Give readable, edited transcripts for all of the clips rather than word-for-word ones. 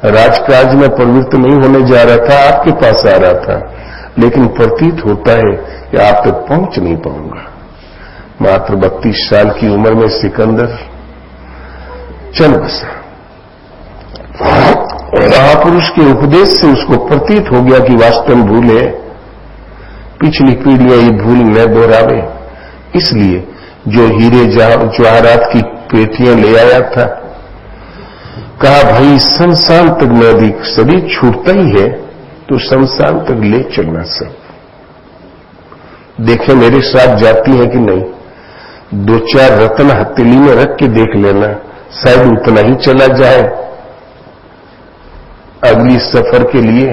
राजकाज में प्रवृत्त नहीं होने जा रहा था, आपके पास आ रहा था, लेकिन प्रतीत होता है कि आप तक पहुंच नहीं पाऊंगा। मात्र 32 साल की उम्र में सिकंदर चल बसा। महापुरुष के उपदेश से उसको प्रतीत हो गया कि वास्तव में भूल है, पिछली पीढ़ियां ये भूल न दोहरावे। इसलिए जो हीरे जवाहरात की पेटियां ले आया था, कहा भाई शमशान तक नदी शरीर छूटता ही है तो शमशान तक ले चलना सब। देखे मेरे साथ जाती है कि नहीं, 2-4 रत्न हथेली में रख के देख लेना, शायद उतना ही चला जाए अगली सफर के लिए।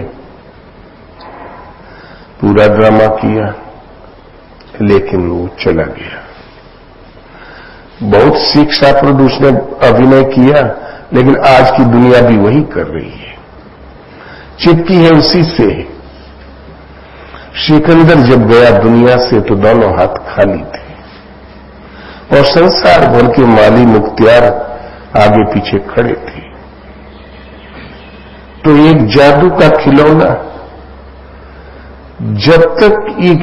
पूरा ड्रामा किया, लेकिन वो चला गया। बहुत शिक्षाप्रद उसने अभिनय किया, लेकिन आज की दुनिया भी वही कर रही है, चिपकी है उसी से। सिकंदर जब गया दुनिया से तो दोनों हाथ खाली थे, और संसार भर के माली मुख्तियार आगे पीछे खड़े थे। तो एक जादू का खिलौना, जब तक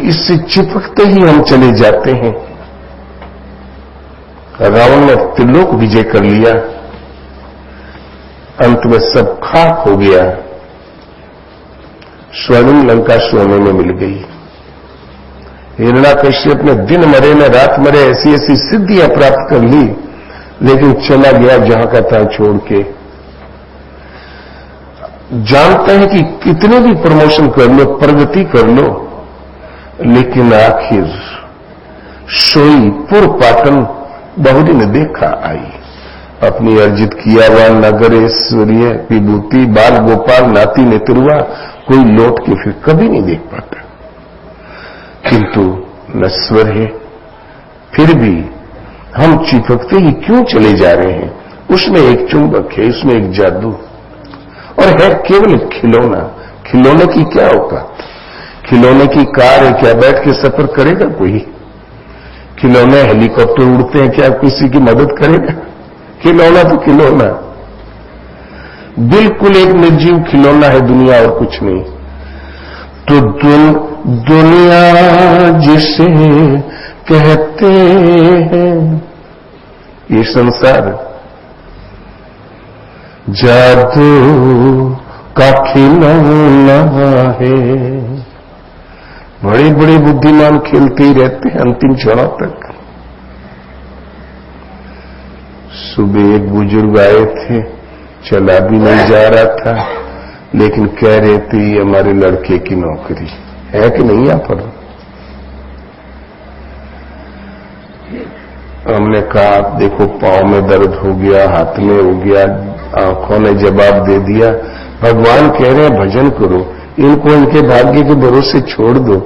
इससे चिपकते ही हम चले जाते हैं। रावण ने त्रिलोक विजय कर लिया, अंत में सब खाक हो गया। स्वर्णिम लंका सोने में मिल गई। हिरण्याकश्यप ने दिन मरे न रात मरे ऐसी ऐसी सिद्धियां प्राप्त कर ली, लेकिन चला गया जहां का था छोड़ के। जानते हैं कि कितने भी प्रमोशन कर लो, प्रगति कर लो, लेकिन आखिर सोई पुरपाटन बहुरी ने देखा आई। अपनी अर्जित किया हुआ नगर ऐश्वर्य विभूति बाल गोपाल नाती नेतरुआ कोई लौट के फिर कभी नहीं देख पाता, किंतु नश्वर है। फिर भी हम चिपकते ही क्यों चले जा रहे हैं? उसमें एक चुंबक है, उसमें एक जादू, और है केवल खिलौना। खिलौने की क्या औकात? खिलौने की कार है, क्या बैठ के सफर करेगा कोई? खिलौने हेलीकॉप्टर उड़ते हैं, क्या किसी की मदद करेगा? खिलौना तो खिलौना, बिल्कुल एक निर्जीव खिलौना है दुनिया, और कुछ नहीं। तो दुनिया जिसे कहते हैं, ये संसार जादू का खिलौना है। बड़े बड़े बुद्धिमान खेलते ही रहते हैं अंतिम क्षणों तक। सुबह एक बुजुर्ग आए थे, चला भी नहीं जा रहा था, लेकिन कह रहे थे ये हमारे लड़के की नौकरी है कि नहीं। यहाँ पर हमने कहा देखो पांव में दर्द हो गया, हाथ में हो गया, आंखों ने जवाब दे दिया। भगवान कह रहे हैं भजन करो, इनको इनके भाग्य के भरोसे छोड़ दो,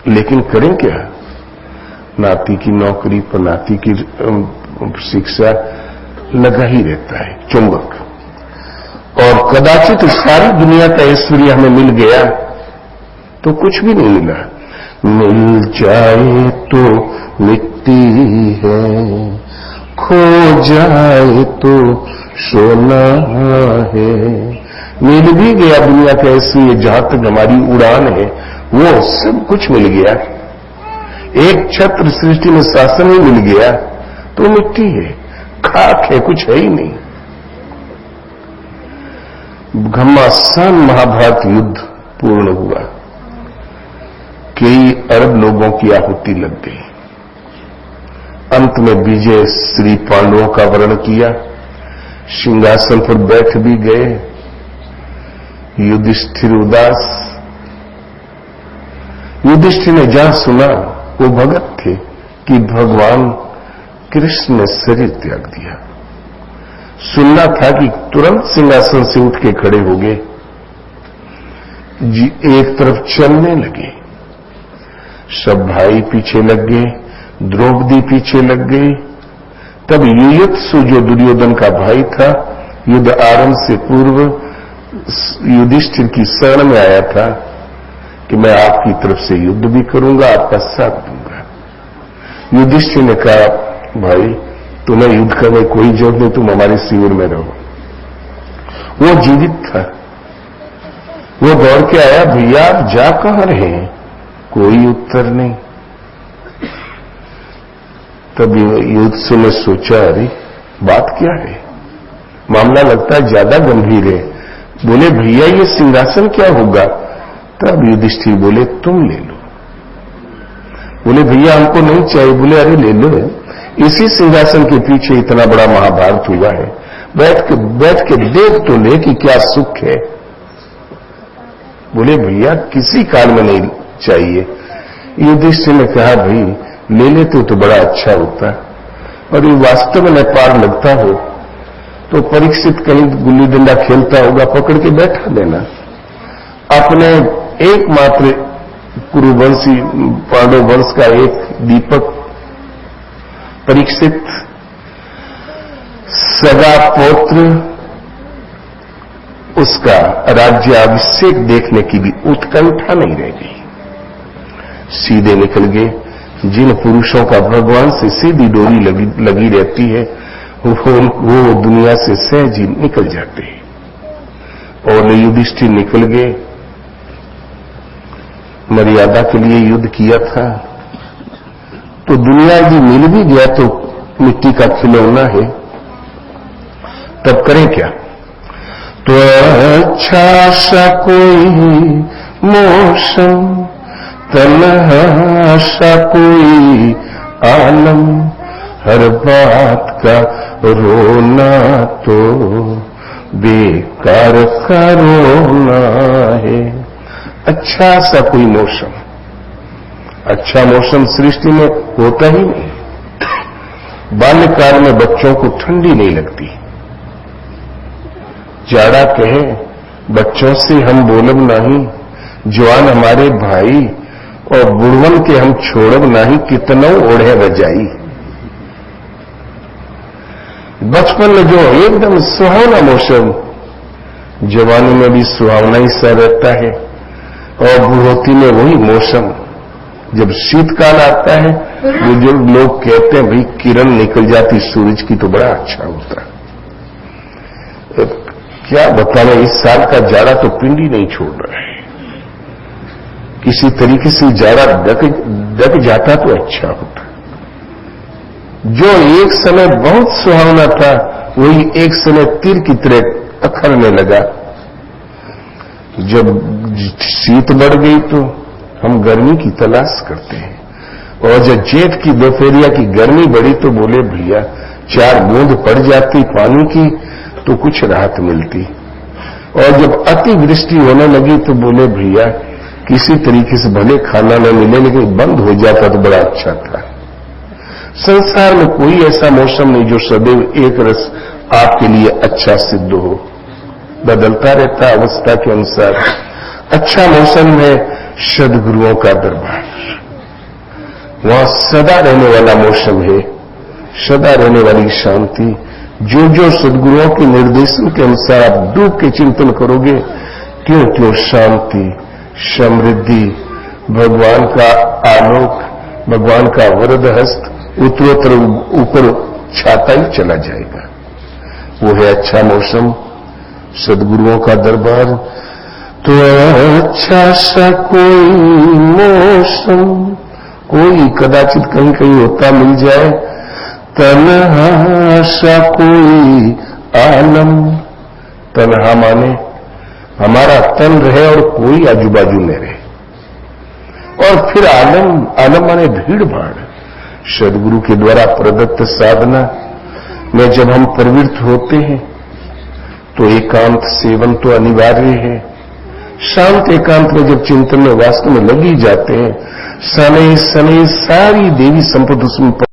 लेकिन करें क्या? नाती की नौकरी पर नाती की शिक्षा लगा ही रहता है चुंबक। और कदाचित सारी दुनिया का ऐश्वर्य हमें मिल गया तो कुछ भी नहीं मिला। मिल जाए तो मिट्टी है, खो जाए तो सोना है। मिल भी गया दुनिया का ऐश्वर्य, जहां तक हमारी उड़ान है वो सब कुछ मिल गया। एक छत्र सृष्टि में शासन ही मिल गया तो मिट्टी है, खाक है, कुछ है ही नहीं। घमासान महाभारत युद्ध पूर्ण हुआ, कई अरब लोगों की आहुति लग गई। अंत में विजय श्री पांडवों का वर्ण किया, सिंहासन पर बैठ भी गए। युधिष्ठिर उदास। युधिष्ठिर ने जहां सुना, वो भगत थे कि भगवान कृष्ण ने शरीर त्याग दिया। सुनना था कि तुरंत सिंहासन से उठ के खड़े हो गए, एक तरफ चलने लगे। सब भाई पीछे लग गए, द्रौपदी पीछे लग गई। तब युयुत्सु जो दुर्योधन का भाई था, युद्ध आरंभ से पूर्व युधिष्ठिर की शरण में आया था कि मैं आपकी तरफ से युद्ध भी करूंगा, आपका साथ दूंगा। युधिष्ठिर ने कहा भाई तुम्हें युद्ध करने कोई जरूरत नहीं, तुम हमारे शिविर में रहो। वो जीवित था। वो दौड़ के आया, भैया आप जा कहां रहे हैं? कोई उत्तर नहीं। तब युद्ध ने सोचा, अरे बात क्या है, मामला लगता है ज्यादा गंभीर है। बोले भैया ये सिंहासन क्या होगा? तब युधिष्ठिर बोले तुम ले लो। बोले भैया हमको नहीं चाहिए। बोले अरे ले लो, इसी सिंहासन के पीछे इतना बड़ा महाभारत हुआ है, बैठ के देख तो ले कि क्या सुख है। बोले भैया किसी काल में नहीं चाहिए। युधिष्ठिर ने कहा भाई ले लेते तो बड़ा अच्छा होता, और ये वास्तव में नेपाल लगता हो तो परीक्षित कहीं गुल्ली डंडा खेलता होगा, पकड़ के बैठा देना। अपने एकमात्र कुरुवंशी पांडव वंश का एक दीपक परीक्षित, सगा पौत्र, उसका राज्याभिषेक देखने की भी उत्कंठा नहीं रह गई। सीधे निकल गए। जिन पुरुषों का भगवान से सीधी डोरी लगी रहती है वो दुनिया से सहज ही निकल जाते हैं। और युधिष्ठिर निकल गए। मर्यादा के लिए युद्ध किया था तो दुनिया यदि मिल भी गया तो मिट्टी का खिलौना है, तब करें क्या? तो अच्छा सा कोई मौसम, तन्हा सा कोई आलम, हर बात का रोना तो बेकार का रोना है। अच्छा सा कोई मौसम, अच्छा मौसम सृष्टि में होता ही नहीं। बाल्यकाल में बच्चों को ठंडी नहीं लगती। जाड़ा कहे बच्चों से हम बोलब नहीं, जवान हमारे भाई और बुढ़वन के हम छोड़ब नहीं, कितनों ओढ़े रजाई। बचपन में जो एकदम सुहावना मौसम, जवानी में भी सुहावना ही सा रहता है, और बुढ़ोती में वही मौसम। जब शीतकाल आता है वो जो लोग कहते हैं भाई किरण निकल जाती सूरज की तो बड़ा अच्छा होता है। क्या बताना, इस साल का जाड़ा तो पिंडी नहीं छोड़ रहा है। किसी तरीके से जाड़ा डक जाता तो अच्छा होता। जो एक समय बहुत सुहावना था वही एक समय तीर की तरह अखरने लगा। जब शीत बढ़ गई तो हम गर्मी की तलाश करते हैं, और जब जेठ की दोपहरिया की गर्मी बढ़ी तो बोले भैया 4 बूंद पड़ जाती पानी की तो कुछ राहत मिलती, और जब अतिवृष्टि होने लगी तो बोले भैया किसी तरीके से भले खाना न मिले लेकिन बंद हो जाता तो बड़ा अच्छा था। संसार में कोई ऐसा मौसम नहीं जो सदैव एक रस आपके लिए अच्छा सिद्ध हो, बदलता रहता अवस्था के अनुसार। अच्छा मौसम है सद्गुरुओं का दरबार, वहां सदा रहने वाला मौसम है, सदा रहने वाली शांति। जो जो सद्गुरुओं के निर्देशन के अनुसार आप डूब के चिंतन करोगे, क्यों क्यों शांति, समृद्धि, भगवान का आलोक, भगवान का वरद हस्त उत्तरोत्तर ऊपर छाता ही चला जाएगा। वो है अच्छा मौसम, सद्गुरुओं का दरबार। तो अच्छा सा कोई मौसम, कोई कदाचित कहीं कहीं होता मिल जाए, तन्हा सा कोई आलम। तन्हा माने हमारा तन रहे और कोई आजू बाजू में रहे, और फिर आलम, आलम माने भीड़ भाड़। सद्गुरु के द्वारा प्रदत्त साधना में जब हम प्रवृत्त होते हैं तो एकांत सेवन तो अनिवार्य है। शांत एकांत में जब चिंतन में वास्तव में लगी जाते हैं, सने सने सारी देवी संपत्ति उसमें